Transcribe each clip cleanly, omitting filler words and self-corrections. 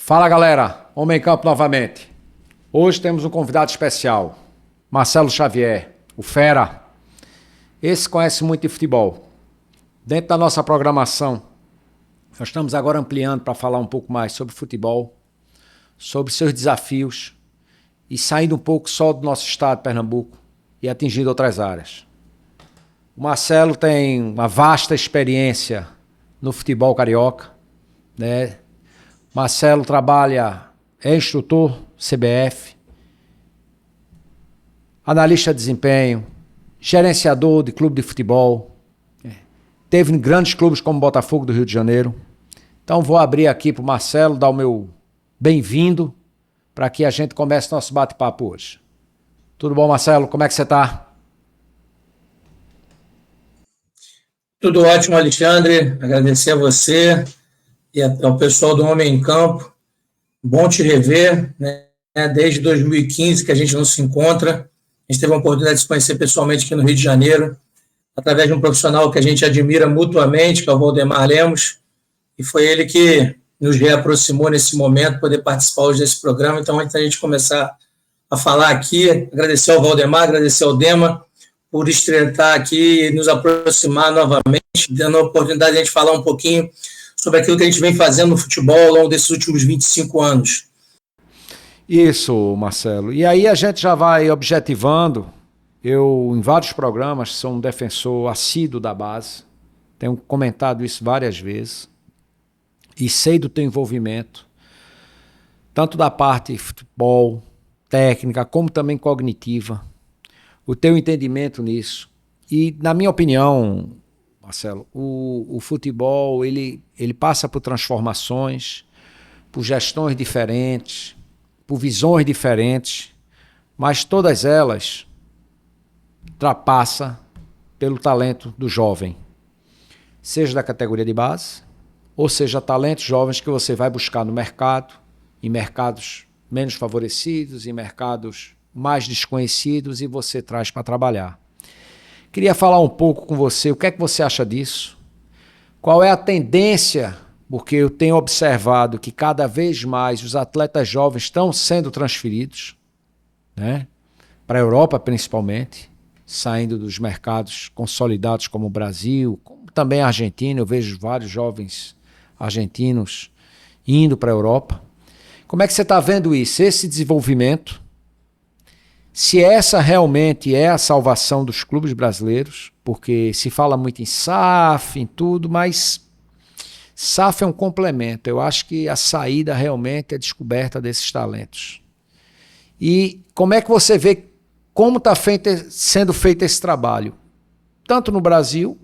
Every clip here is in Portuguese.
Fala galera, Homem em Campo novamente. Hoje temos um convidado especial, Marcelo Xavier, o Fera. Esse conhece muito de futebol. Dentro da nossa programação, nós estamos agora ampliando para falar um pouco mais sobre futebol, sobre seus desafios e saindo um pouco só do nosso estado, Pernambuco, e atingindo outras áreas. O Marcelo tem uma vasta experiência no futebol carioca, né? Marcelo é instrutor CBF, analista de desempenho, gerenciador de clube de futebol, teve em grandes clubes como Botafogo do Rio de Janeiro. Então vou abrir aqui para o Marcelo, dar o meu bem-vindo, para que a gente comece nosso bate-papo hoje. Tudo bom, Marcelo? Como é que você está? Tudo ótimo, Alexandre. Agradecer a você e ao pessoal do Homem em Campo. Bom te rever, né? Desde 2015 que a gente não se encontra. A gente teve a oportunidade de se conhecer pessoalmente aqui no Rio de Janeiro, através de um profissional que a gente admira mutuamente, que é o Valdemar Lemos, e foi ele que nos reaproximou nesse momento, poder participar hoje desse programa. Então, antes da gente começar a falar aqui, agradecer ao Valdemar, agradecer ao Dema, por estreitar aqui e nos aproximar novamente, dando a oportunidade de a gente falar um pouquinho sobre aquilo que a gente vem fazendo no futebol ao longo desses últimos 25 anos. Isso, Marcelo. E aí a gente já vai objetivando. Eu, em vários programas, sou um defensor assíduo da base. Tenho comentado isso várias vezes. E sei do teu envolvimento, tanto da parte de futebol, técnica, como também cognitiva. O teu entendimento nisso. E, na minha opinião, Marcelo, o futebol ele passa por transformações, por gestões diferentes, por visões diferentes, mas todas elas ultrapassam pelo talento do jovem, seja da categoria de base, ou seja, talentos jovens que você vai buscar no mercado, em mercados menos favorecidos, em mercados mais desconhecidos, e você traz para trabalhar. Queria falar um pouco com você, o que é que você acha disso? Qual é a tendência, porque eu tenho observado que cada vez mais os atletas jovens estão sendo transferidos, né? Para a Europa principalmente, saindo dos mercados consolidados como o Brasil, como também a Argentina. Eu vejo vários jovens argentinos indo para a Europa. Como é que você está vendo isso, esse desenvolvimento? Se essa realmente é a salvação dos clubes brasileiros, porque se fala muito em SAF, em tudo, mas SAF é um complemento. Eu acho que a saída realmente é a descoberta desses talentos. E como é que você vê como está sendo feito esse trabalho? Tanto no Brasil,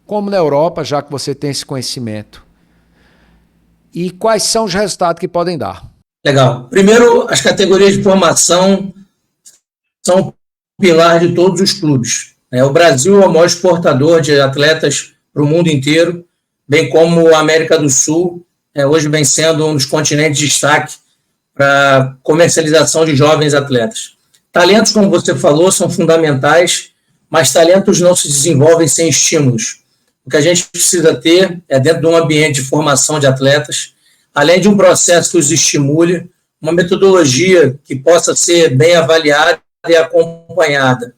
como na Europa, já que você tem esse conhecimento. E quais são os resultados que podem dar? Legal. Primeiro, as categorias de formação são o pilar de todos os clubes. O Brasil é o maior exportador de atletas para o mundo inteiro, bem como a América do Sul, hoje vem sendo um dos continentes de destaque para comercialização de jovens atletas. Talentos, como você falou, são fundamentais, mas talentos não se desenvolvem sem estímulos. O que a gente precisa ter é, dentro de um ambiente de formação de atletas, além de um processo que os estimule, uma metodologia que possa ser bem avaliada e acompanhada.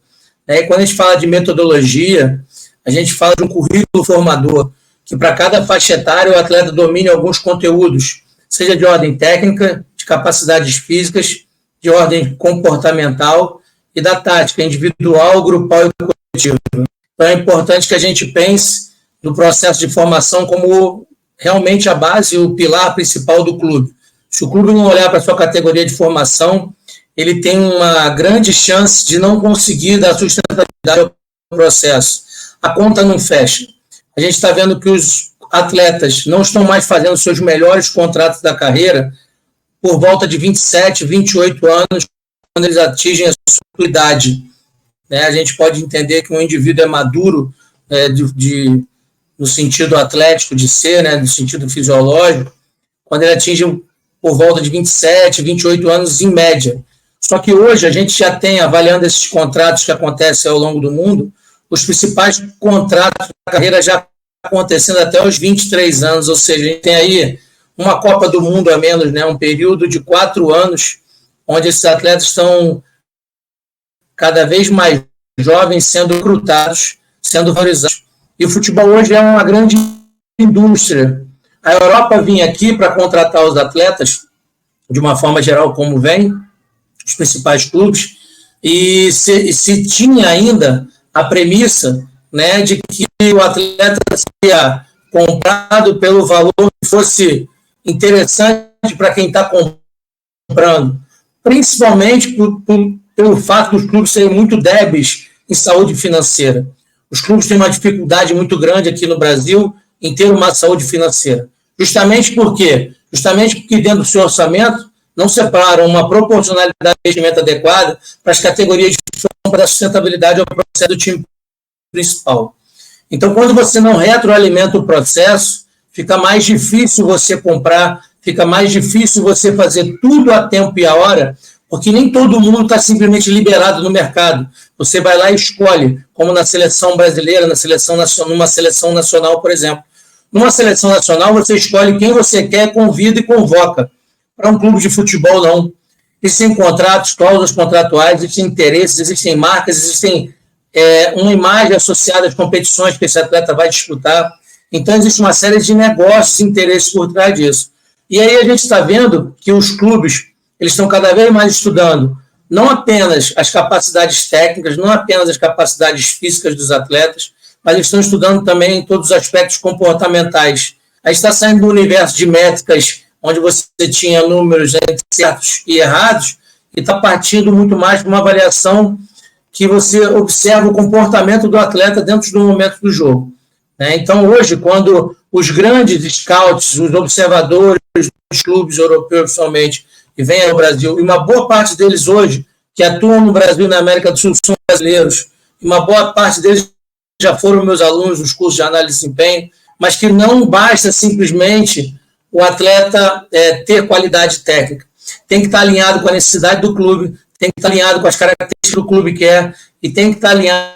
E quando a gente fala de metodologia, a gente fala de um currículo formador, que para cada faixa etária o atleta domine alguns conteúdos, seja de ordem técnica, de capacidades físicas, de ordem comportamental e da tática individual, grupal e coletiva. Então é importante que a gente pense no processo de formação como realmente a base, o pilar principal do clube. Se o clube não olhar para a sua categoria de formação, ele tem uma grande chance de não conseguir dar sustentabilidade ao processo. A conta não fecha. A gente está vendo que os atletas não estão mais fazendo seus melhores contratos da carreira por volta de 27, 28 anos, quando eles atingem a sua idade. A gente pode entender que um indivíduo é maduro no sentido atlético de ser, no sentido fisiológico, quando ele atinge por volta de 27, 28 anos em média. Só que hoje a gente já tem, avaliando esses contratos que acontecem ao longo do mundo, os principais contratos da carreira já acontecendo até os 23 anos, ou seja, a gente tem aí uma Copa do Mundo a menos, né? Um período de 4 anos, onde esses atletas estão cada vez mais jovens sendo recrutados, sendo valorizados. E o futebol hoje é uma grande indústria. A Europa vinha aqui para contratar os atletas, de uma forma geral, como vem, os principais clubes, e se tinha ainda a premissa, né, de que o atleta seria comprado pelo valor que fosse interessante para quem está comprando, principalmente pelo fato dos clubes serem muito débeis em saúde financeira. Os clubes têm uma dificuldade muito grande aqui no Brasil em ter uma saúde financeira. Justamente por quê? Justamente porque dentro do seu orçamento não separam uma proporcionalidade de investimento adequada para as categorias de compra da sustentabilidade ao processo do time principal. Então, quando você não retroalimenta o processo, fica mais difícil você comprar, fica mais difícil você fazer tudo a tempo e a hora, porque nem todo mundo está simplesmente liberado no mercado. Você vai lá e escolhe, como na seleção brasileira, numa seleção nacional, por exemplo. Numa seleção nacional, você escolhe quem você quer, convida e convoca. Para um clube de futebol, não. Existem contratos, cláusulas contratuais, existem interesses, existem marcas, existem uma imagem associada às competições que esse atleta vai disputar. Então, existe uma série de negócios e interesses por trás disso. E aí a gente está vendo que os clubes eles estão cada vez mais estudando não apenas as capacidades técnicas, não apenas as capacidades físicas dos atletas, mas eles estão estudando também todos os aspectos comportamentais. Aí está saindo do universo de métricas, onde você tinha números entre certos e errados, e está partindo muito mais para uma avaliação que você observa o comportamento do atleta dentro do momento do jogo. Então, hoje, quando os grandes scouts, os observadores dos clubes europeus, principalmente, que vêm ao Brasil, e uma boa parte deles hoje, que atuam no Brasil e na América do Sul, são brasileiros, e uma boa parte deles já foram meus alunos nos cursos de análise de desempenho, mas que não basta simplesmente o atleta ter qualidade técnica. Tem que estar alinhado com a necessidade do clube, tem que estar alinhado com as características que o clube quer, e tem que estar alinhado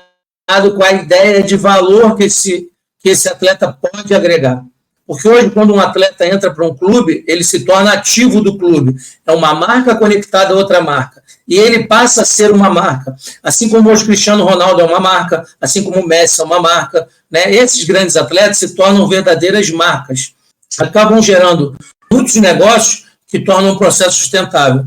com a ideia de valor que esse atleta pode agregar. Porque hoje, quando um atleta entra para um clube, ele se torna ativo do clube. É uma marca conectada a outra marca. E ele passa a ser uma marca. Assim como hoje o Cristiano Ronaldo é uma marca, assim como o Messi é uma marca, né? Esses grandes atletas se tornam verdadeiras marcas. Acabam gerando muitos negócios que tornam um processo sustentável.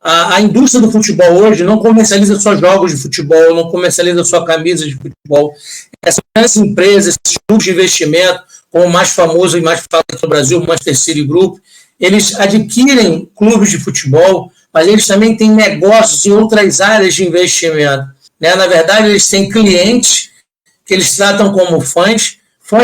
A indústria do futebol hoje não comercializa só jogos de futebol, não comercializa só camisas de futebol. Essas grandes empresas, esses clubes de investimento, como o mais famoso e mais falado no Brasil, o Manchester City Group, eles adquirem clubes de futebol, mas eles também têm negócios em outras áreas de investimento. Na verdade, eles têm clientes que eles tratam como fãs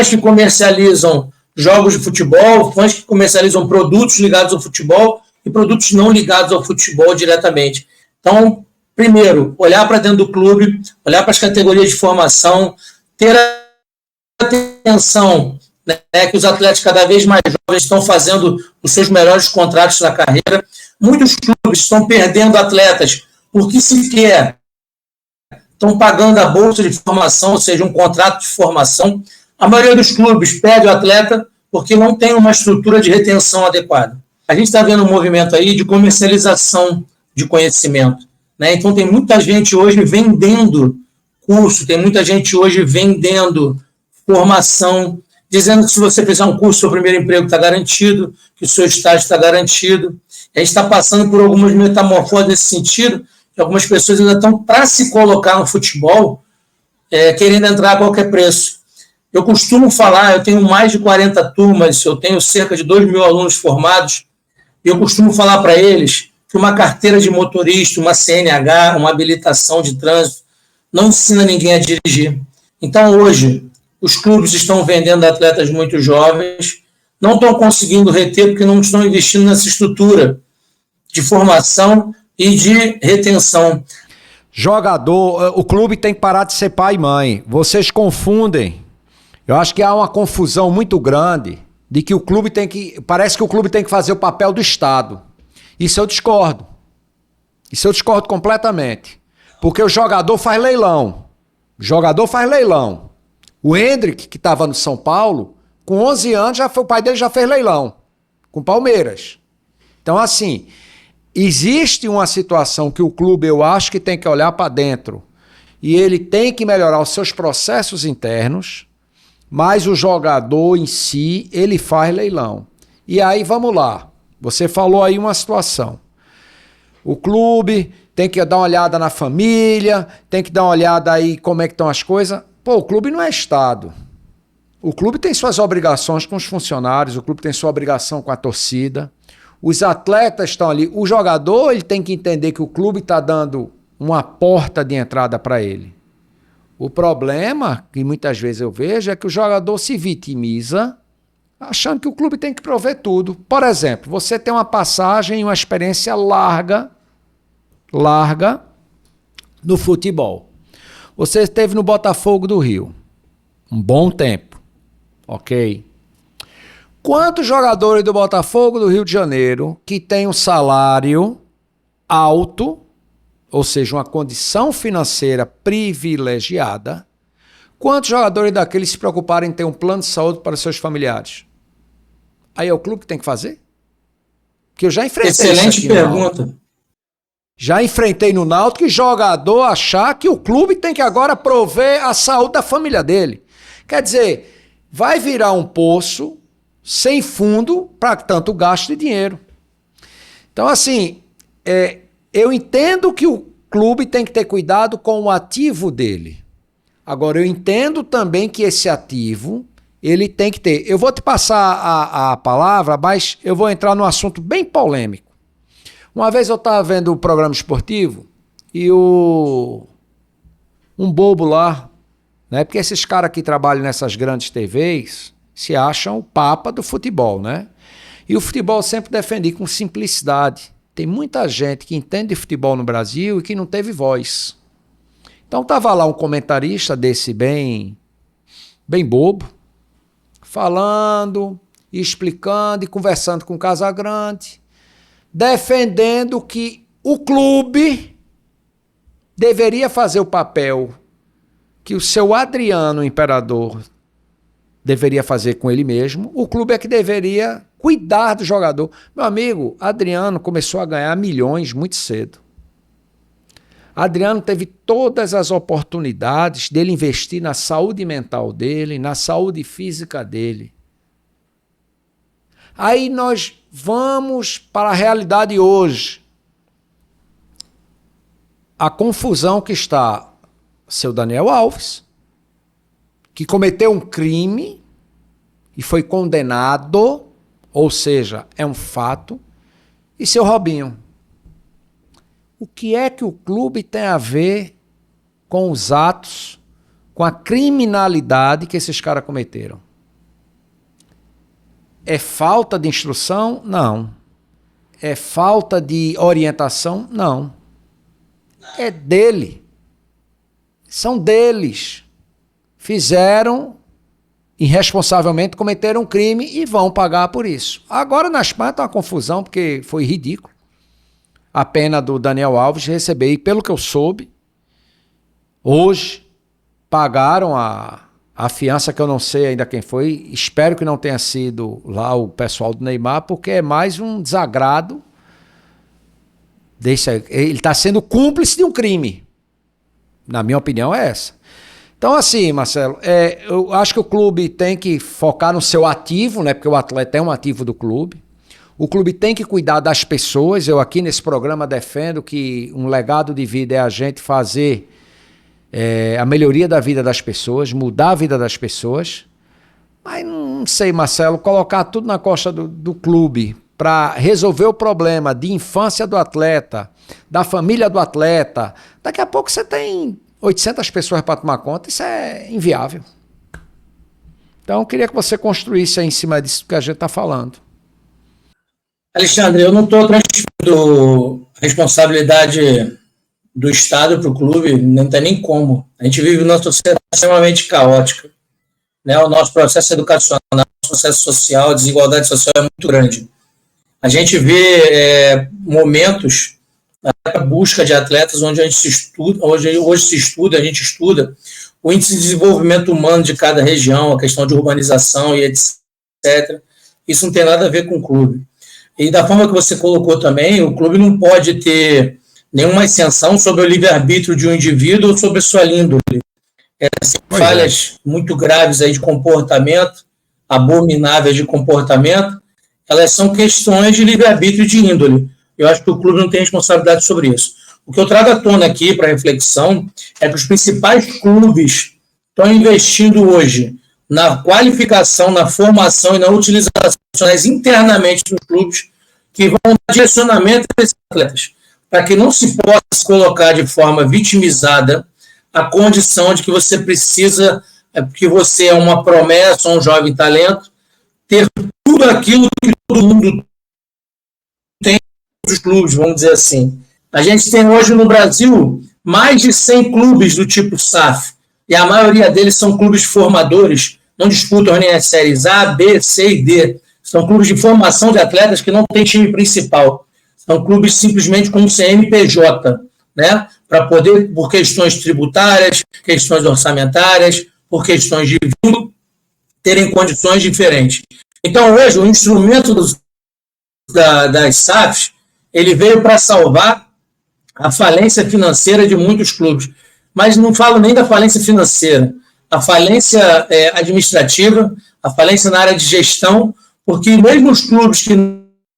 que comercializam jogos de futebol, fãs que comercializam produtos ligados ao futebol e produtos não ligados ao futebol diretamente. Então, primeiro, olhar para dentro do clube, olhar para as categorias de formação, ter atenção, né, que os atletas cada vez mais jovens estão fazendo os seus melhores contratos na carreira. Muitos clubes estão perdendo atletas porque sequer estão pagando a bolsa de formação, ou seja, um contrato de formação. A maioria dos clubes perde o atleta porque não tem uma estrutura de retenção adequada. A gente está vendo um movimento aí de comercialização de conhecimento, né? Então tem muita gente hoje vendendo curso, tem muita gente hoje vendendo formação, dizendo que se você fizer um curso, seu primeiro emprego está garantido, que o seu estágio está garantido. A gente está passando por algumas metamorfoses nesse sentido, que algumas pessoas ainda estão para se colocar no futebol, querendo entrar a qualquer preço. Eu costumo falar, eu tenho mais de 40 turmas, eu tenho cerca de 2.000 alunos formados, e eu costumo falar para eles que uma carteira de motorista, uma CNH, uma habilitação de trânsito, não ensina ninguém a dirigir. Então, hoje, os clubes estão vendendo atletas muito jovens, não estão conseguindo reter porque não estão investindo nessa estrutura de formação e de retenção. Jogador, o clube tem que parar de ser pai e mãe. Vocês confundem. Eu acho que há uma confusão muito grande de que o clube tem que... Parece que o clube tem que fazer o papel do Estado. Isso eu discordo. Isso eu discordo completamente. Porque o jogador faz leilão. O jogador faz leilão. O Hendrick, que estava no São Paulo, com 11 anos, o pai dele já fez leilão. com o Palmeiras. Então, assim, existe uma situação que o clube, eu acho que tem que olhar para dentro e ele tem que melhorar os seus processos internos, mas o jogador em si, ele faz leilão. E aí, vamos lá. Você falou aí uma situação. O clube tem que dar uma olhada na família, tem que dar uma olhada aí como é que estão as coisas. Pô, o clube não é Estado. O clube tem suas obrigações com os funcionários, o clube tem sua obrigação com a torcida. Os atletas estão ali. O jogador, ele tem que entender que o clube está dando uma porta de entrada para ele. O problema, que muitas vezes eu vejo, é que o jogador se vitimiza achando que o clube tem que prover tudo. Por exemplo, você tem uma passagem, uma experiência larga no futebol. Você esteve no Botafogo do Rio um bom tempo, ok? Quantos jogadores do Botafogo do Rio de Janeiro que têm um salário alto, ou seja, uma condição financeira privilegiada, quantos jogadores daqueles se preocuparem em ter um plano de saúde para seus familiares? Aí é o clube que tem que fazer? Porque eu já enfrentei Excelente pergunta. Já enfrentei no Náutico que jogador achar que o clube tem que agora prover a saúde da família dele. Quer dizer, vai virar um poço sem fundo para tanto gasto de dinheiro. Então, assim, eu entendo que o clube tem que ter cuidado com o ativo dele. Agora, eu entendo também que esse ativo, ele tem que ter... Eu vou te passar a palavra, mas eu vou entrar num assunto bem polêmico. Uma vez eu estava vendo o programa esportivo e um bobo lá, né? Porque esses caras que trabalham nessas grandes TVs se acham o papa do futebol, né? E o futebol sempre defendi com simplicidade. Tem muita gente que entende de futebol no Brasil e que não teve voz. Então estava lá um comentarista desse bem bobo, falando, explicando e conversando com o Casagrande, defendendo que o clube deveria fazer o papel que o seu Adriano Imperador deveria fazer com ele mesmo. O clube é que deveria cuidar do jogador. Meu amigo, Adriano começou a ganhar milhões muito cedo. Adriano teve todas as oportunidades dele investir na saúde mental dele, na saúde física dele. Aí nós vamos para a realidade hoje. A confusão que está seu Daniel Alves, que cometeu um crime e foi condenado, ou seja, é um fato, e seu Robinho. O que é que o clube tem a ver com os atos, com a criminalidade que esses caras cometeram? É falta de instrução? Não. É falta de orientação? Não. É dele. São deles. Fizeram, irresponsavelmente, cometeram um crime e vão pagar por isso. Agora na Espanha está uma confusão, porque foi ridículo a pena do Daniel Alves receber. E pelo que eu soube, hoje pagaram a fiança, que eu não sei ainda quem foi. Espero que não tenha sido lá o pessoal do Neymar, porque é mais um desagrado. Ele está sendo cúmplice de um crime. Na minha opinião é essa. Então assim, Marcelo, eu acho que o clube tem que focar no seu ativo, né? Porque o atleta é um ativo do clube. O clube tem que cuidar das pessoas. Eu aqui nesse programa defendo que um legado de vida é a gente fazer a melhoria da vida das pessoas, mudar a vida das pessoas. Mas não sei, Marcelo, colocar tudo na costa do clube para resolver o problema de infância do atleta, da família do atleta. Daqui a pouco você tem 800 pessoas para tomar conta, isso é inviável. Então eu queria que você construísse aí em cima disso que a gente está falando. Alexandre, eu não estou transferindo a responsabilidade do Estado para o clube, não tem nem como. A gente vive numa sociedade extremamente caótica. Né? O nosso processo educacional, o nosso processo social, a desigualdade social é muito grande. A gente vê momentos na busca de atletas onde a gente se estuda, hoje se estuda, a gente estuda o índice de desenvolvimento humano de cada região, a questão de urbanização e etc. isso não tem nada a ver com o clube. E da forma que você colocou também, o clube não pode ter nenhuma isenção sobre o livre-arbítrio de um indivíduo ou sobre a sua índole. Falhas muito graves aí de comportamento, abomináveis de comportamento, elas são questões de livre-arbítrio de índole. Eu acho que o clube não tem responsabilidade sobre isso. O que eu trago à tona aqui para reflexão é que os principais clubes estão investindo hoje na qualificação, na formação e na utilização internamente dos clubes que vão dar direcionamento a esses atletas, para que não se possa colocar de forma vitimizada a condição de que você precisa, que você é uma promessa, um jovem talento, ter tudo aquilo que todo mundo tem nos clubes, vamos dizer assim. A gente tem hoje no Brasil mais de 100 clubes do tipo SAF, e a maioria deles são clubes formadores, não disputam nem as séries A, B, C e D. São clubes de formação de atletas que não têm time principal. São clubes simplesmente com CNPJ, né? Para poder, por questões tributárias, questões orçamentárias, por questões de vínculo, terem condições diferentes. Então, hoje, o instrumento das SAFs, ele veio para salvar a falência financeira de muitos clubes. Mas não falo nem da falência financeira, a falência administrativa, a falência na área de gestão, porque mesmo os clubes que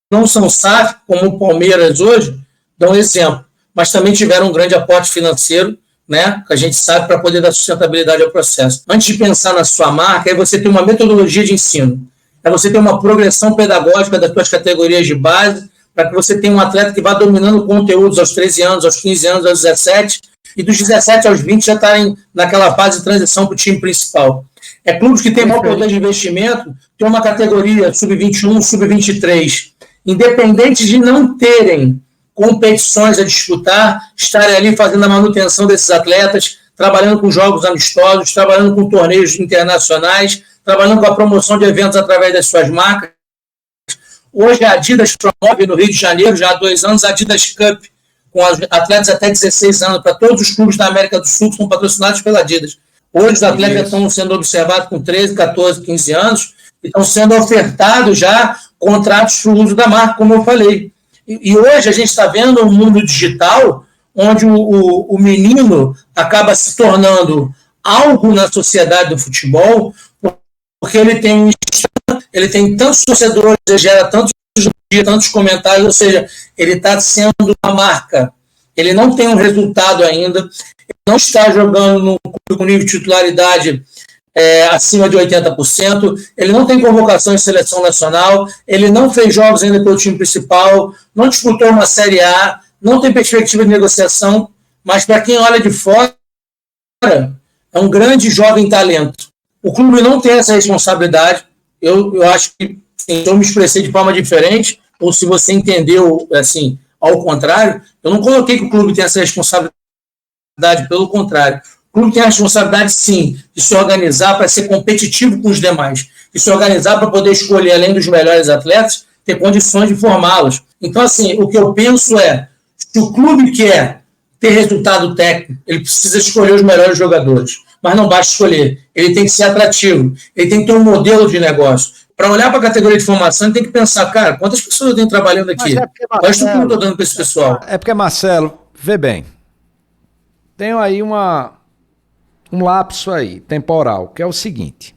não são SAF, como o Palmeiras hoje, dão exemplo, mas também tiveram um grande aporte financeiro, né, que a gente sabe, para poder dar sustentabilidade ao processo. Antes de pensar na sua marca, é você ter uma metodologia de ensino, é você ter uma progressão pedagógica das suas categorias de base, para que você tenha um atleta que vá dominando conteúdos aos 13 anos, aos 15 anos, aos 17, e dos 17 aos 20 já estarem naquela fase de transição para o time principal. É clubes que têm maior poder de investimento, tem uma categoria sub-21, sub-23, independente de não terem competições a disputar, estarem ali fazendo a manutenção desses atletas, trabalhando com jogos amistosos, trabalhando com torneios internacionais, trabalhando com a promoção de eventos através das suas marcas. Hoje a Adidas promove no Rio de Janeiro, já há 2 anos, a Adidas Cup, com atletas até 16 anos, para todos os clubes da América do Sul que são patrocinados pela Adidas. Hoje os atletas estão sendo observados com 13, 14, 15 anos e estão sendo ofertados já contratos para o uso da marca, como eu falei. E hoje a gente está vendo um mundo digital onde o menino acaba se tornando algo na sociedade do futebol, porque ele tem tantos torcedores, ele gera tantos comentários, ou seja, ele está sendo uma marca. Ele não tem um resultado ainda, ele não está jogando no clube com nível de titularidade acima de 80%, ele não tem convocação em seleção nacional, ele não fez jogos ainda pelo time principal, não disputou uma Série A, não tem perspectiva de negociação, mas para quem olha de fora, é um grande jovem talento. O clube não tem essa responsabilidade. Eu acho que, se eu me expressei de forma diferente, ou se você entendeu assim, ao contrário, eu não coloquei que o clube tem essa responsabilidade, pelo contrário. O clube tem a responsabilidade, sim, de se organizar para ser competitivo com os demais, de se organizar para poder escolher, além dos melhores atletas, ter condições de formá-los. Então, assim, o que eu penso é, se o clube quer ter resultado técnico, ele precisa escolher os melhores jogadores, mas não basta escolher, ele tem que ser atrativo, ele tem que ter um modelo de negócio. Para olhar para a categoria de formação, ele tem que pensar, cara, quantas pessoas eu tenho trabalhando aqui? Qual estrutura eu estou dando para esse pessoal? É porque, Marcelo, vê bem, tenho aí um lapso aí, temporal, que é o seguinte.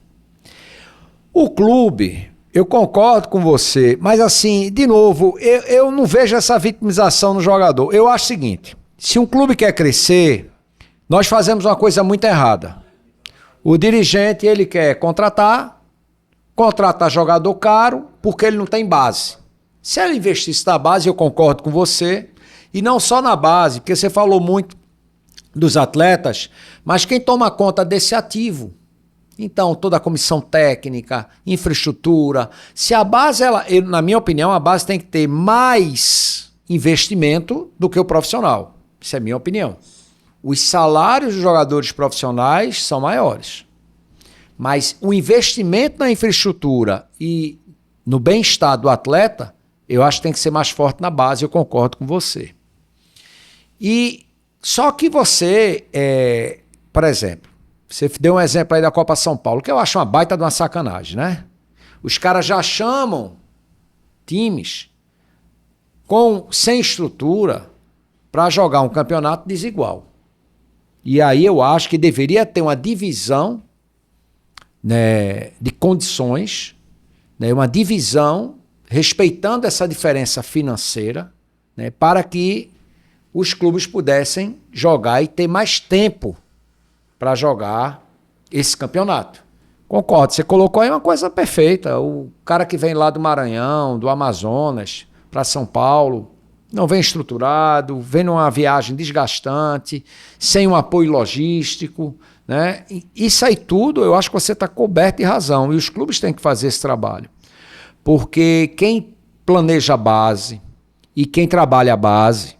O clube, eu concordo com você, mas assim, de novo, eu não vejo essa vitimização no jogador. Eu acho o seguinte, se um clube quer crescer, nós fazemos uma coisa muito errada. O dirigente, ele quer contratar jogador caro, porque ele não tem base. Se ele investisse na base, eu concordo com você, e não só na base, porque você falou muito dos atletas, mas quem toma conta desse ativo. Então, toda a comissão técnica, infraestrutura, se a base, na minha opinião, a base tem que ter mais investimento do que o profissional. Isso é a minha opinião. Os salários dos jogadores profissionais são maiores. Mas o investimento na infraestrutura e no bem-estar do atleta, eu acho que tem que ser mais forte na base, eu concordo com você. E só que você, por exemplo, você deu um exemplo aí da Copa São Paulo, que eu acho uma baita de uma sacanagem, né? Os caras já chamam times sem estrutura para jogar um campeonato desigual. E aí eu acho que deveria ter uma divisão, né, de condições, né, uma divisão respeitando essa diferença financeira, né, para que os clubes pudessem jogar e ter mais tempo para jogar esse campeonato. Concordo, você colocou aí uma coisa perfeita. O cara que vem lá do Maranhão, do Amazonas, para São Paulo, não vem estruturado, vem numa viagem desgastante, sem um apoio logístico, né? Isso aí tudo, eu acho que você está coberto de razão. E os clubes têm que fazer esse trabalho. Porque quem planeja a base e quem trabalha a base,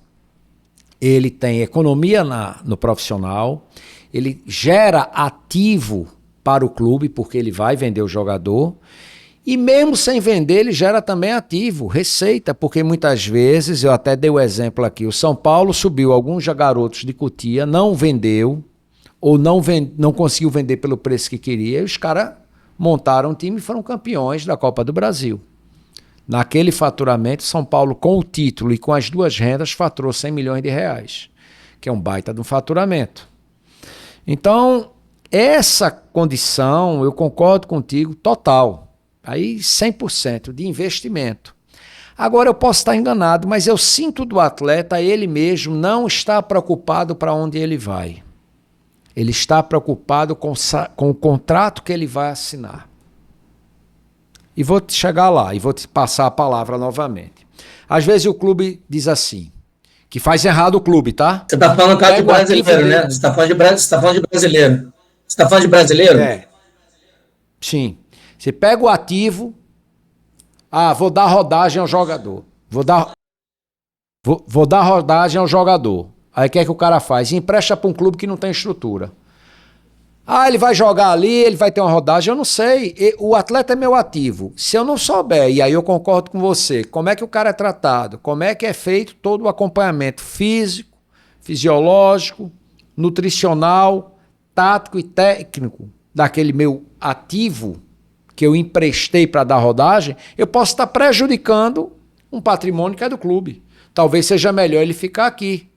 ele tem economia no profissional, ele gera ativo para o clube, porque ele vai vender o jogador, e mesmo sem vender, ele gera também ativo, receita, porque muitas vezes, eu até dei o exemplo aqui, o São Paulo subiu alguns garotos de Cotia, não vendeu, ou não conseguiu vender pelo preço que queria, e os caras montaram um time e foram campeões da Copa do Brasil. Naquele faturamento, São Paulo, com o título e com as duas rendas, faturou 100 milhões de reais, que é um baita de um faturamento. Então, essa condição, eu concordo contigo, total. Aí 100% de investimento. Agora eu posso estar enganado, mas eu sinto do atleta, ele mesmo não está preocupado para onde ele vai. Ele está preocupado com o contrato que ele vai assinar. E vou te chegar lá, e vou te passar a palavra novamente. Às vezes o clube diz assim, que faz errado o clube, tá? Você está falando de brasileiro, né? Você está falando de brasileiro. Você está falando de brasileiro? É. Sim. Você pega o ativo, vou dar rodagem ao jogador. Vou dar rodagem ao jogador. Aí o que é que o cara faz? Empresta para um clube que não tem estrutura. Ele vai jogar ali, ele vai ter uma rodagem, eu não sei. O atleta é meu ativo. Se eu não souber, e aí eu concordo com você, como é que o cara é tratado, como é que é feito todo o acompanhamento físico, fisiológico, nutricional, tático e técnico daquele meu ativo que eu emprestei para dar rodagem, eu posso estar prejudicando um patrimônio que é do clube. Talvez seja melhor ele ficar aqui.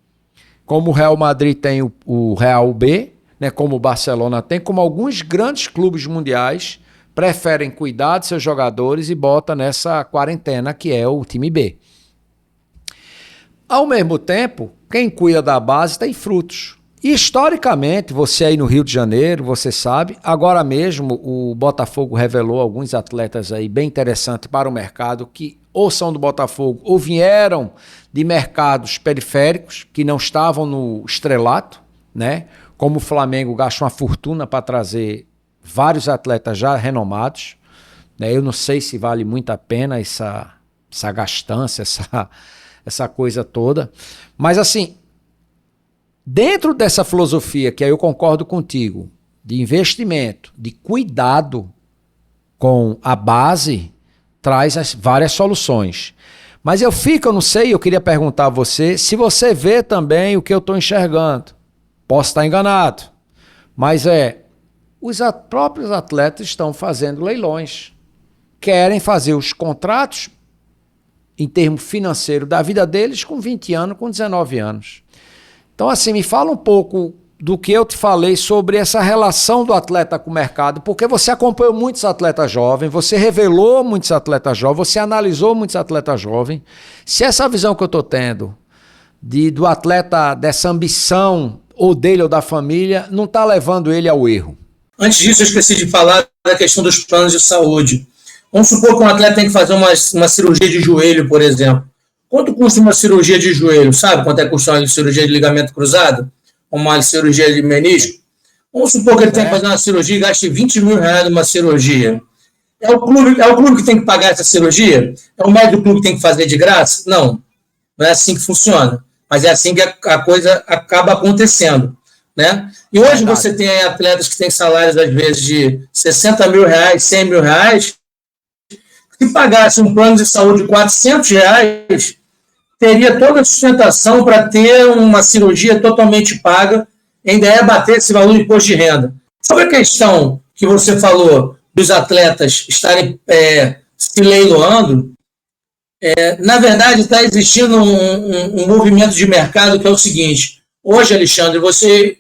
Como o Real Madrid tem o Real B, né, como o Barcelona tem, como alguns grandes clubes mundiais preferem cuidar de seus jogadores e botam nessa quarentena que é o time B. Ao mesmo tempo, quem cuida da base tem frutos. E historicamente, você aí no Rio de Janeiro, você sabe, agora mesmo o Botafogo revelou alguns atletas aí bem interessantes para o mercado que ou são do Botafogo ou vieram de mercados periféricos que não estavam no estrelato, né? Como o Flamengo gasta uma fortuna para trazer vários atletas já renomados, né? Eu não sei se vale muito a pena essa gastança, essa coisa toda. Mas assim, dentro dessa filosofia, que aí eu concordo contigo, de investimento, de cuidado com a base, traz várias soluções. Mas eu não sei, eu queria perguntar a você, se você vê também o que eu estou enxergando. Posso estar enganado, mas os próprios atletas estão fazendo leilões, querem fazer os contratos em termos financeiros da vida deles com 20 anos, com 19 anos. Então assim, me fala um pouco do que eu te falei sobre essa relação do atleta com o mercado, porque você acompanhou muitos atletas jovens, você revelou muitos atletas jovens, você analisou muitos atletas jovens. Se essa visão que eu estou tendo do atleta, dessa ambição ou dele ou da família, não está levando ele ao erro. Antes disso, eu esqueci de falar da questão dos planos de saúde. Vamos supor que um atleta tem que fazer uma cirurgia de joelho, por exemplo. Quanto custa uma cirurgia de joelho? Sabe quanto é que custa uma cirurgia de ligamento cruzado? Uma cirurgia de menisco? Vamos supor que ele tem que fazer uma cirurgia e gaste 20 mil reais numa cirurgia. É o clube que tem que pagar essa cirurgia? É o médico do clube que tem que fazer de graça? Não. Não é assim que funciona. Mas é assim que a coisa acaba acontecendo, né? E hoje você tem atletas que têm salários, às vezes, de 60 mil reais, 100 mil reais. Se pagasse um plano de saúde de 400 reais, teria toda a sustentação para ter uma cirurgia totalmente paga, ainda bater esse valor de imposto de renda. Sobre a questão que você falou dos atletas estarem se leiloando, na verdade está existindo um movimento de mercado que é o seguinte. Hoje, Alexandre, você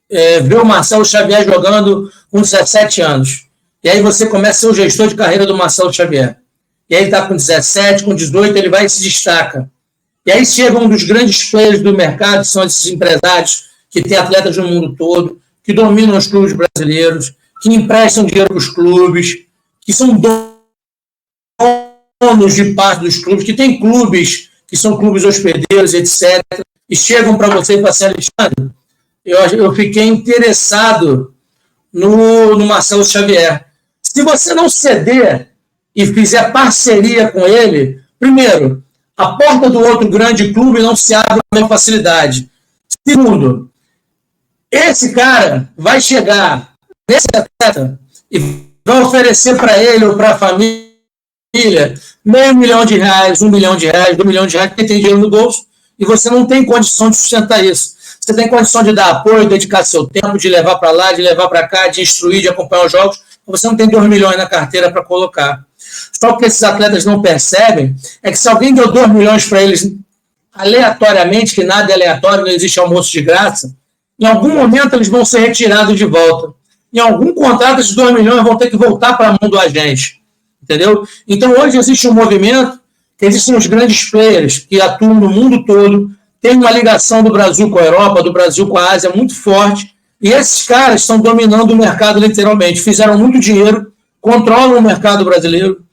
vê o Marcelo Xavier jogando com 17 anos. E aí você começa a ser o gestor de carreira do Marcelo Xavier. E aí ele está com 17, com 18, ele vai e se destaca. E aí chega um dos grandes players do mercado, que são esses empresários que têm atletas no mundo todo, que dominam os clubes brasileiros, que emprestam dinheiro para os clubes, que são donos de parte dos clubes, que têm clubes que são clubes hospedeiros, etc. E chegam para você e falam assim, Alexandre, eu fiquei interessado no Marcelo Xavier. Se você não ceder e fizer parceria com ele, primeiro, a porta do outro grande clube não se abre com a mesma facilidade. Segundo, esse cara vai chegar nesse atleta e vai oferecer para ele ou para a família R$500 mil, R$1 milhão, R$2 milhões, porque tem dinheiro no bolso, e você não tem condição de sustentar isso. Você tem condição de dar apoio, dedicar seu tempo, de levar para lá, de levar para cá, de instruir, de acompanhar os jogos, você não tem R$2 milhões na carteira para colocar. Só que esses atletas não percebem é que se alguém deu R$2 milhões para eles aleatoriamente, que nada é aleatório, não existe almoço de graça, em algum momento eles vão ser retirados de volta. Em algum contrato, esses R$2 milhões vão ter que voltar para a mão do agente. Entendeu? Então, hoje existe um movimento, que existem os grandes players que atuam no mundo todo, tem uma ligação do Brasil com a Europa, do Brasil com a Ásia muito forte, e esses caras estão dominando o mercado literalmente, fizeram muito dinheiro, controlam o mercado brasileiro,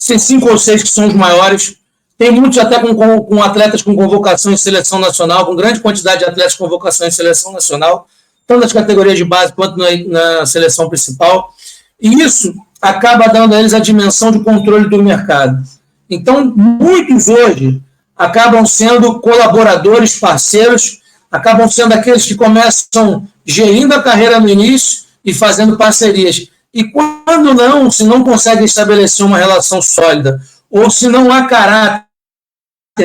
tem 5 ou 6 que são os maiores, tem muitos até com atletas com convocação em seleção nacional, com grande quantidade de atletas com convocação em seleção nacional, tanto nas categorias de base quanto na seleção principal, e isso acaba dando a eles a dimensão de controle do mercado. Então, muitos hoje acabam sendo colaboradores, parceiros, acabam sendo aqueles que começam gerindo a carreira no início e fazendo parcerias. E quando não, se não conseguem estabelecer uma relação sólida, ou se não há caráter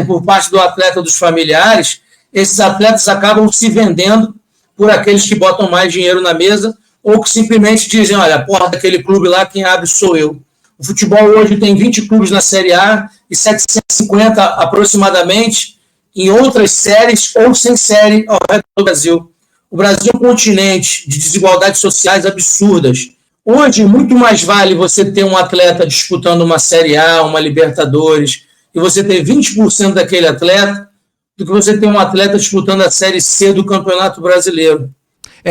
por parte do atleta ou dos familiares, esses atletas acabam se vendendo por aqueles que botam mais dinheiro na mesa, ou que simplesmente dizem, olha, a porta daquele clube lá, quem abre sou eu. O futebol hoje tem 20 clubes na Série A e 750 aproximadamente em outras séries ou sem série ao redor do Brasil. O Brasil é um continente de desigualdades sociais absurdas. Hoje, muito mais vale você ter um atleta disputando uma Série A, uma Libertadores, e você ter 20% daquele atleta, do que você ter um atleta disputando a Série C do Campeonato Brasileiro.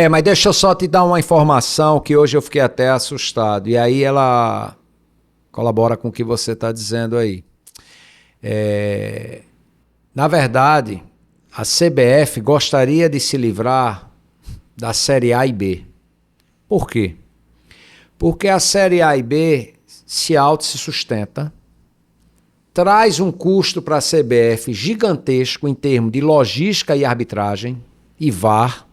Mas deixa eu só te dar uma informação que hoje eu fiquei até assustado. E aí ela colabora com o que você está dizendo aí. Na verdade, a CBF gostaria de se livrar da Série A e B. Por quê? Porque a Série A e B se sustenta, traz um custo para a CBF gigantesco em termos de logística e arbitragem e VAR,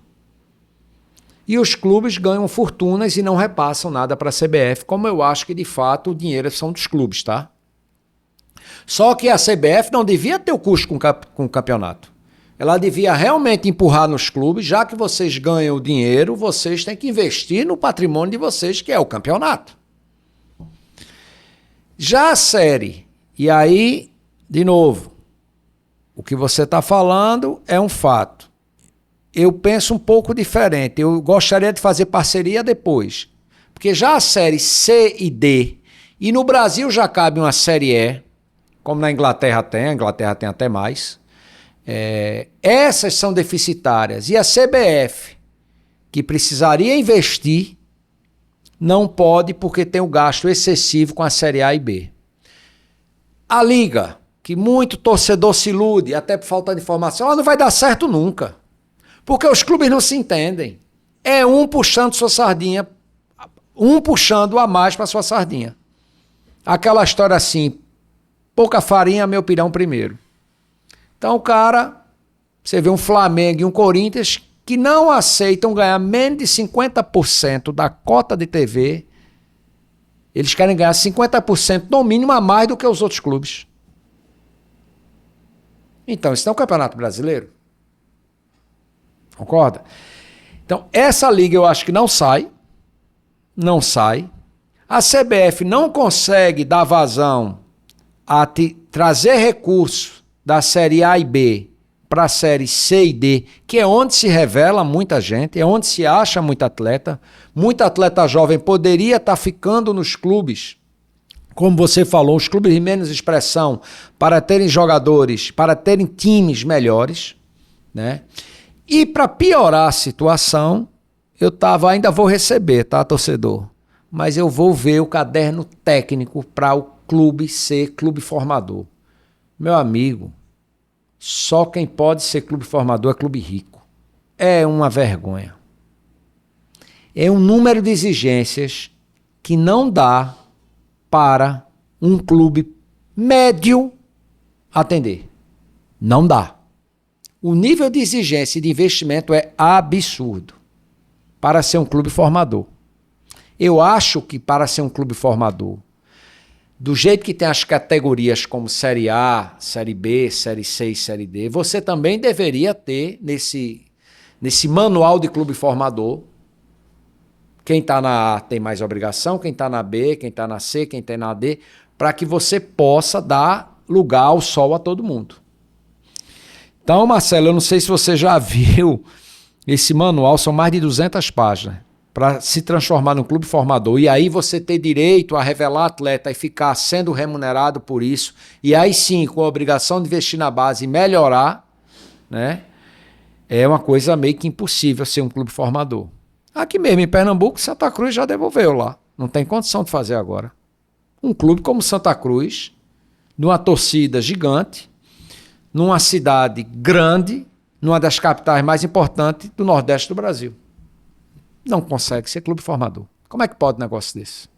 e os clubes ganham fortunas e não repassam nada para a CBF, como eu acho que, de fato, o dinheiro são dos clubes, tá? Só que a CBF não devia ter o custo com o campeonato. Ela devia realmente empurrar nos clubes, já que vocês ganham o dinheiro, vocês têm que investir no patrimônio de vocês, que é o campeonato. Já a série, e aí, de novo, o que você está falando é um fato. Eu penso um pouco diferente. Eu gostaria de fazer parceria depois. Porque já a série C e D, e no Brasil já cabe uma série E, como na Inglaterra tem, a Inglaterra tem até mais. Essas são deficitárias. E a CBF, que precisaria investir, não pode porque tem o gasto excessivo com a série A e B. A Liga, que muito torcedor se ilude, até por falta de informação, ela não vai dar certo nunca. Porque os clubes não se entendem. É um puxando sua sardinha, um puxando a mais para sua sardinha. Aquela história assim, pouca farinha, meu pirão primeiro. Então o cara, você vê um Flamengo e um Corinthians que não aceitam ganhar menos de 50% da cota de TV. Eles querem ganhar 50% no mínimo a mais do que os outros clubes. Então, isso não é um campeonato brasileiro. Concorda? Então, essa liga eu acho que não sai. A CBF não consegue dar vazão a trazer recurso da Série A e B para a Série C e D, que é onde se revela muita gente, é onde se acha muito atleta. Muito atleta jovem poderia estar ficando nos clubes, como você falou, os clubes de menos expressão, para terem jogadores, para terem times melhores, né? E para piorar a situação, ainda vou receber, tá, torcedor? Mas eu vou ver o caderno técnico para o clube ser clube formador. Meu amigo, só quem pode ser clube formador é clube rico. É uma vergonha. É um número de exigências que não dá para um clube médio atender. Não dá. O nível de exigência e de investimento é absurdo para ser um clube formador. Eu acho que para ser um clube formador, do jeito que tem as categorias como Série A, Série B, Série C e Série D, você também deveria ter nesse manual de clube formador. Quem está na A tem mais obrigação, quem está na B, quem está na C, quem está na D, para que você possa dar lugar ao sol a todo mundo. Então, Marcelo, eu não sei se você já viu esse manual, são mais de 200 páginas, para se transformar num clube formador. E aí você ter direito a revelar atleta e ficar sendo remunerado por isso. E aí sim, com a obrigação de investir na base e melhorar, né? É uma coisa meio que impossível ser um clube formador. Aqui mesmo em Pernambuco, Santa Cruz já devolveu lá. Não tem condição de fazer agora. Um clube como Santa Cruz, numa torcida gigante, numa cidade grande, numa das capitais mais importantes do Nordeste do Brasil. Não consegue ser clube formador. Como é que pode um negócio desse?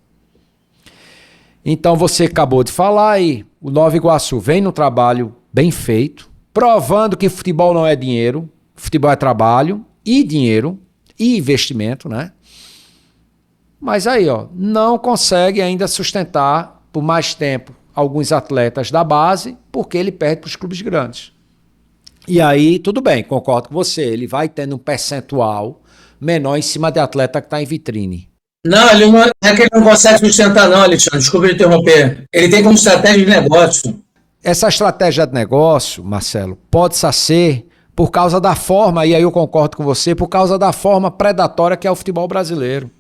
Então você acabou de falar aí, o Nova Iguaçu vem no trabalho bem feito, provando que futebol não é dinheiro, futebol é trabalho e dinheiro e investimento, né? Mas aí, ó, não consegue ainda sustentar por mais tempo alguns atletas da base, porque ele perde para os clubes grandes. E aí, tudo bem, concordo com você, ele vai tendo um percentual menor em cima de atleta que está em vitrine. Não, ele não é que ele não consegue sustentar, não, Alexandre. Desculpa me interromper. Ele tem como estratégia de negócio. Essa estratégia de negócio, Marcelo, pode ser por causa da forma, e aí eu concordo com você, por causa da forma predatória que é o futebol brasileiro.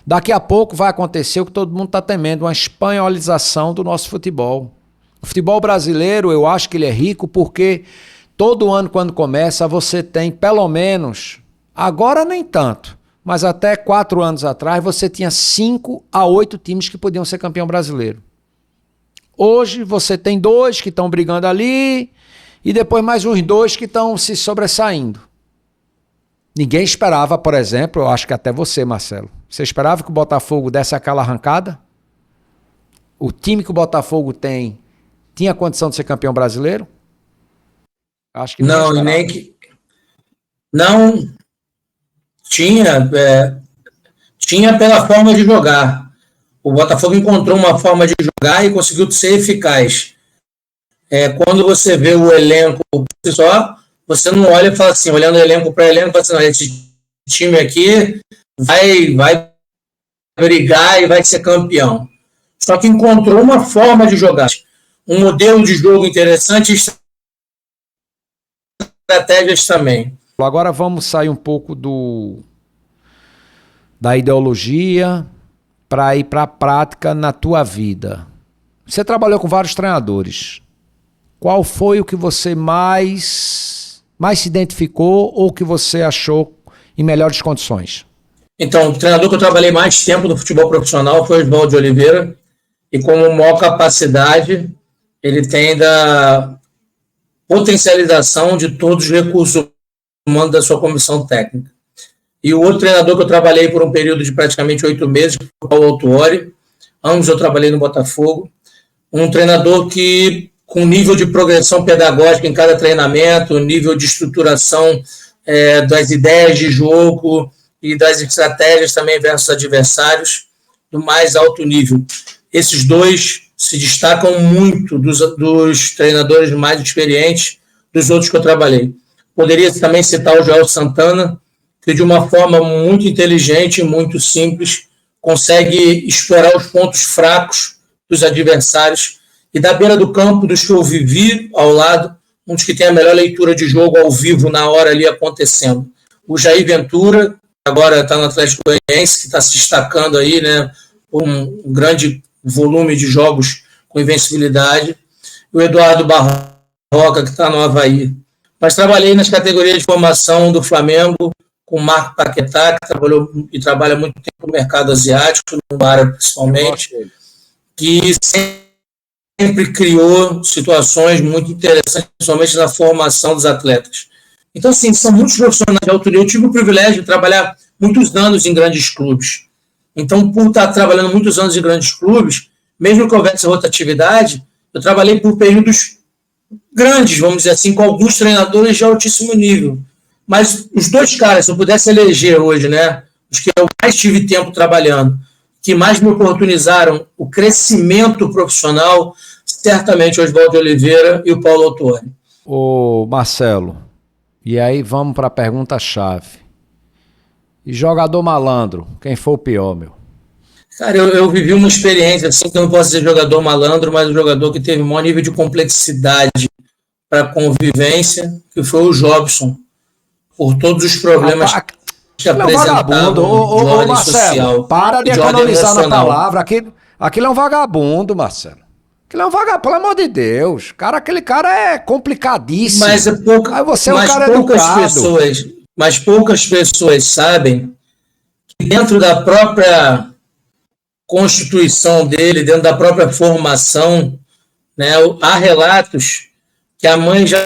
Daqui a pouco vai acontecer o que todo mundo está temendo, uma espanholização do nosso futebol. O futebol brasileiro, eu acho que ele é rico porque todo ano, quando começa, você tem pelo menos... Agora nem tanto, mas até 4 anos atrás você tinha 5 a 8 times que podiam ser campeão brasileiro. Hoje você tem 2 que estão brigando ali e depois mais uns 2 que estão se sobressaindo. Ninguém esperava, por exemplo, eu acho que até você, Marcelo, você esperava que o Botafogo desse aquela arrancada? O time que o Botafogo tinha condição de ser campeão brasileiro? Acho que não, e nem que... Não... Tinha pela forma de jogar. O Botafogo encontrou uma forma de jogar e conseguiu ser eficaz. Quando você vê o elenco só, você não olha e fala assim, olhando elenco para elenco, fala assim, não, esse time aqui vai brigar e vai ser campeão. Só que encontrou uma forma de jogar, um modelo de jogo interessante e estratégias também. Agora vamos sair um pouco da ideologia para ir para a prática na tua vida. Você trabalhou com vários treinadores. Qual foi o que você mais se identificou ou que você achou em melhores condições? Então, o treinador que eu trabalhei mais tempo no futebol profissional foi o Oswaldo de Oliveira, e como maior capacidade, ele tem da potencialização de todos os recursos humanos da sua comissão técnica. E o outro treinador que eu trabalhei por um período de praticamente 8 meses foi o Paulo Autuori. Ambos eu trabalhei no Botafogo. Um treinador que, com nível de progressão pedagógica em cada treinamento, nível de estruturação das ideias de jogo e das estratégias também versus adversários, do mais alto nível. Esses dois se destacam muito dos treinadores mais experientes dos outros que eu trabalhei. Poderia também citar o Joel Santana, que de uma forma muito inteligente e muito simples consegue explorar os pontos fracos dos adversários, e da beira do campo, dos que eu vivi ao lado, um dos que tem a melhor leitura de jogo ao vivo, na hora ali acontecendo. O Jair Ventura, agora está no Atlético Goianiense, que está se destacando aí, né, um grande volume de jogos com invencibilidade. O Eduardo Barroca, que está no Avaí. Mas trabalhei nas categorias de formação do Flamengo, com o Marco Paquetá, que trabalhou e trabalha muito tempo no mercado asiático, no área principalmente, que sempre criou situações muito interessantes, principalmente na formação dos atletas. Então, assim, são muitos profissionais de alto nível. Eu tive o privilégio de trabalhar muitos anos em grandes clubes. Então, por estar trabalhando muitos anos em grandes clubes, mesmo que houvesse rotatividade, eu trabalhei por períodos grandes, vamos dizer assim, com alguns treinadores de altíssimo nível. Mas os dois caras, se eu pudesse eleger hoje, né, os que eu mais tive tempo trabalhando, que mais me oportunizaram o crescimento profissional, certamente o Oswaldo Oliveira e o Paulo Autuori. Ô Marcelo, e aí vamos para a pergunta-chave. E jogador malandro, quem foi o pior, meu? Cara, eu vivi uma experiência, assim, que eu não posso dizer jogador malandro, mas um jogador que teve o maior nível de complexidade para convivência, que foi o Jobson, por todos os problemas que apresentava de ordem social. Para de economizar na palavra. Aquilo é um vagabundo, Marcelo. Aquilo é um vagabundo, pelo amor de Deus. Aquele cara é complicadíssimo. Mas aí você é um cara educado. Mas poucas pessoas sabem que dentro da própria constituição dele, dentro da própria formação, né, há relatos que a mãe já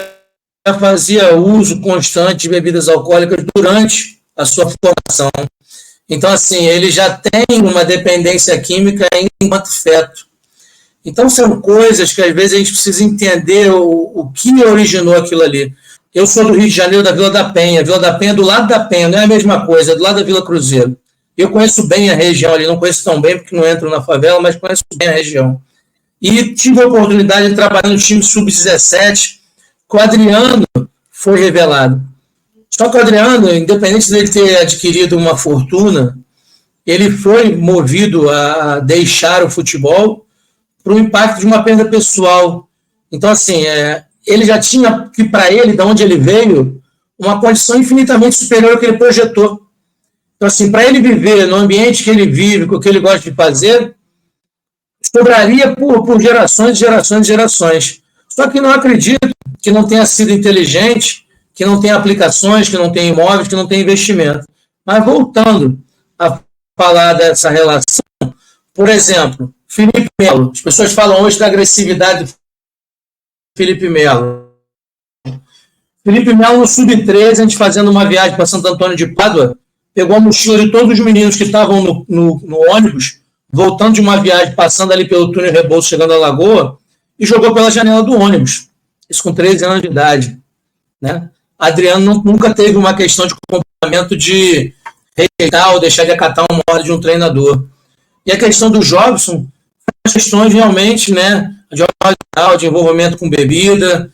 fazia uso constante de bebidas alcoólicas durante a sua formação. Então, assim, ele já tem uma dependência química enquanto feto. Então, são coisas que, às vezes, a gente precisa entender o que originou aquilo ali. Eu sou do Rio de Janeiro, da Vila da Penha. A Vila da Penha é do lado da Penha, não é a mesma coisa, é do lado da Vila Cruzeiro. Eu conheço bem a região ali, não conheço tão bem porque não entro na favela, mas conheço bem a região. E tive a oportunidade de trabalhar no time sub-17, que o Adriano foi revelado. Só que o Adriano, independente dele ter adquirido uma fortuna, ele foi movido a deixar o futebol para o impacto de uma perda pessoal. Então, assim, ele já tinha, que para ele, de onde ele veio, uma condição infinitamente superior ao que ele projetou. Então, assim, para ele viver no ambiente que ele vive, com o que ele gosta de fazer, sobraria por gerações, gerações, gerações. Só que não acredito que não tenha sido inteligente, que não tenha aplicações, que não tenha imóveis, que não tenha investimento. Mas voltando a falar dessa relação, por exemplo, Felipe Melo. As pessoas falam hoje da agressividade do Felipe Melo. Felipe Melo, no Sub-13, a gente fazendo uma viagem para Santo Antônio de Pádua, pegou a mochila de todos os meninos que estavam no ônibus, voltando de uma viagem, passando ali pelo túnel Rebouças, chegando à Lagoa, e jogou pela janela do ônibus. Isso com 13 anos de idade. Né? Adriano nunca teve uma questão de comportamento de rejeitar ou deixar de acatar uma ordem de um treinador. E a questão do Jobson, as questões realmente, né, de envolvimento com bebida,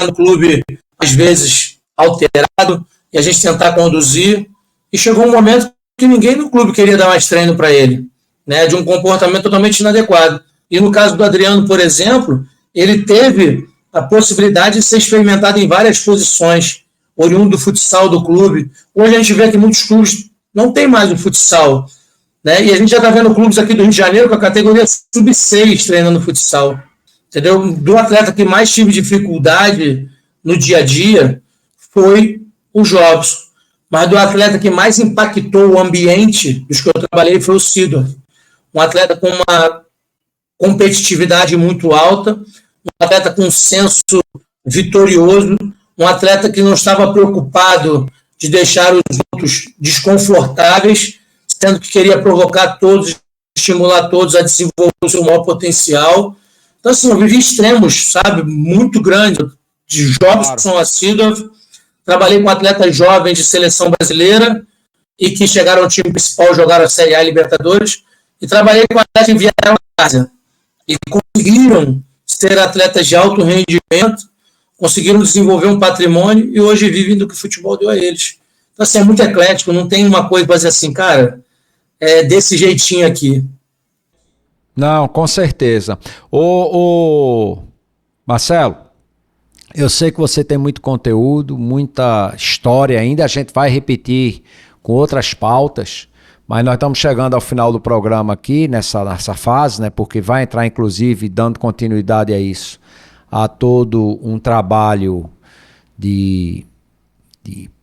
no clube, às vezes, alterado, e a gente tentar conduzir. E chegou um momento que ninguém no clube queria dar mais treino para ele, né, de um comportamento totalmente inadequado. E no caso do Adriano, por exemplo, ele teve a possibilidade de ser experimentado em várias posições, oriundo do futsal do clube. Hoje a gente vê que muitos clubes não tem mais o futsal, né? E a gente já está vendo clubes aqui do Rio de Janeiro com a categoria sub-6 treinando futsal. Entendeu? Do atleta que mais tive dificuldade no dia a dia foi o Jobson. Mas do atleta que mais impactou o ambiente dos que eu trabalhei foi o Sidor. Um atleta com uma competitividade muito alta, um atleta com um senso vitorioso, um atleta que não estava preocupado de deixar os outros desconfortáveis, sendo que queria provocar todos, estimular todos a desenvolver o seu maior potencial. Então, assim, eu vivi extremos, sabe, muito grandes, de Jobson a Sidorf. Trabalhei com atletas jovens de seleção brasileira e que chegaram ao time principal, jogaram a Série A e Libertadores, e trabalhei com atletas que vieram à Ásia e conseguiram ser atletas de alto rendimento, conseguiram desenvolver um patrimônio e hoje vivem do que o futebol deu a eles. Então, assim, é muito eclético, não tem uma coisa para dizer assim, cara, desse jeitinho aqui. Não, com certeza. Ô, Marcelo, eu sei que você tem muito conteúdo, muita história ainda, a gente vai repetir com outras pautas, mas nós estamos chegando ao final do programa aqui, nessa fase, né? Porque vai entrar, inclusive, dando continuidade a isso, a todo um trabalho de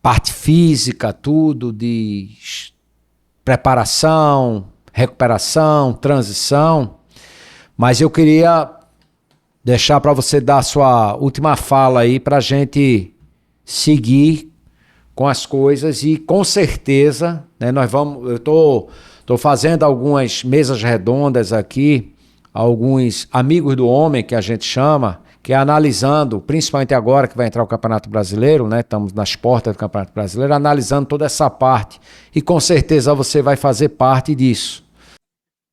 parte física, tudo, de preparação, recuperação, transição, mas eu queria deixar para você dar a sua última fala aí para a gente seguir com as coisas e com certeza, né, eu tô fazendo algumas mesas redondas aqui, alguns amigos do homem que a gente chama, que é analisando, principalmente agora que vai entrar o Campeonato Brasileiro, né? Estamos nas portas do Campeonato Brasileiro, analisando toda essa parte. E com certeza você vai fazer parte disso.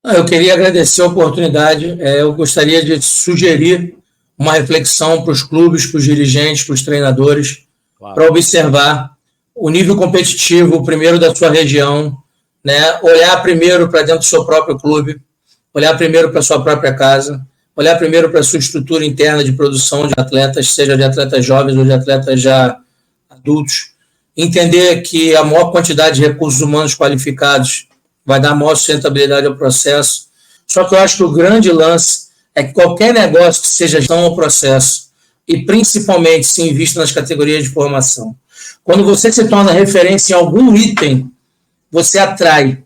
Eu queria agradecer a oportunidade. Eu gostaria de sugerir uma reflexão para os clubes, para os dirigentes, para os treinadores, claro, para observar o nível competitivo, primeiro da sua região, né? Olhar primeiro para dentro do seu próprio clube, olhar primeiro para a sua própria casa, olhar primeiro para a sua estrutura interna de produção de atletas, seja de atletas jovens ou de atletas já adultos, entender que a maior quantidade de recursos humanos qualificados vai dar maior sustentabilidade ao processo. Só que eu acho que o grande lance é que qualquer negócio que seja gestão ao processo, e principalmente se invista nas categorias de formação, quando você se torna referência em algum item, você atrai.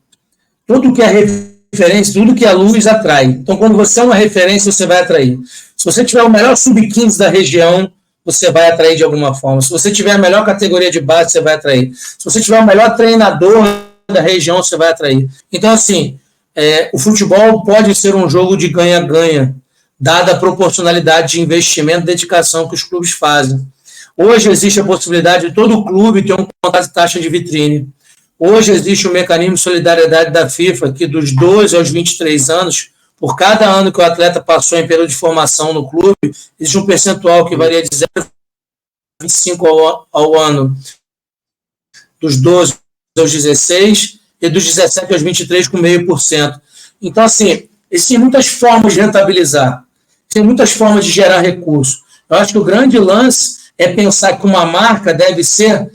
Tudo que é referência, tudo que é luz atrai. Então, quando você é uma referência, você vai atrair. Se você tiver o melhor sub-15 da região, você vai atrair de alguma forma. Se você tiver a melhor categoria de base, você vai atrair. Se você tiver o melhor treinador da região, você vai atrair. Então, assim, o futebol pode ser um jogo de ganha-ganha, dada a proporcionalidade de investimento e dedicação que os clubes fazem. Hoje existe a possibilidade de todo clube ter um contrato de taxa de vitrine. Hoje existe o mecanismo de solidariedade da FIFA, que dos 12 aos 23 anos, por cada ano que o atleta passou em período de formação no clube, existe um percentual que varia de 0,25 ao ano, dos 12 aos 16, e dos 17 aos 23 com 0,5%. Então, assim, existem muitas formas de rentabilizar, tem muitas formas de gerar recurso. Eu acho que o grande lance é pensar que uma marca deve ser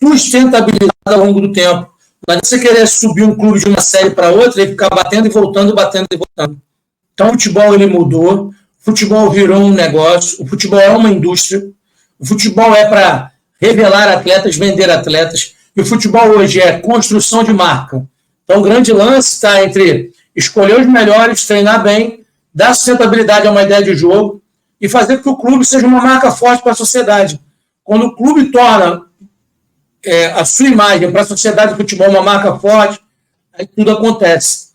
sustentabilizada ao longo do tempo. Não adianta você querer subir um clube de uma série para outra e ficar batendo e voltando, batendo e voltando. Então, o futebol ele mudou, o futebol virou um negócio, o futebol é uma indústria, o futebol é para revelar atletas, vender atletas, e o futebol hoje é construção de marca. Então, o grande lance está entre escolher os melhores, treinar bem, dar sustentabilidade a uma ideia de jogo e fazer com que o clube seja uma marca forte para a sociedade. Quando o clube torna a sua imagem para a sociedade do futebol uma marca forte, aí tudo acontece.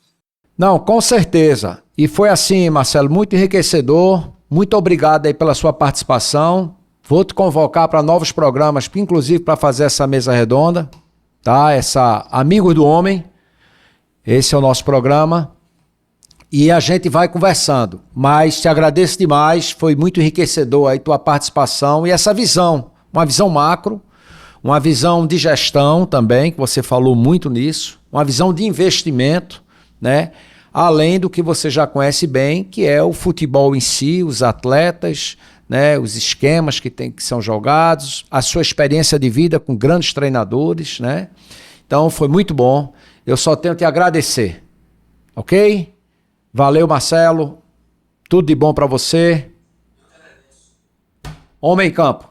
Não, com certeza. E foi assim, Marcelo, muito enriquecedor. Muito obrigado aí pela sua participação. Vou te convocar para novos programas, inclusive para fazer essa mesa redonda, tá? Essa Amigos do Homem. Esse é o nosso programa. E a gente vai conversando. Mas te agradeço demais. Foi muito enriquecedor aí tua participação e essa visão. Uma visão macro. Uma visão de gestão também, que você falou muito nisso, uma visão de investimento, né? Além do que você já conhece bem, que é o futebol em si, os atletas, né? Os esquemas que são jogados, a sua experiência de vida com grandes treinadores, né? Então foi muito bom, eu só tenho que te agradecer, ok? Valeu, Marcelo, tudo de bom para você. Homem em campo.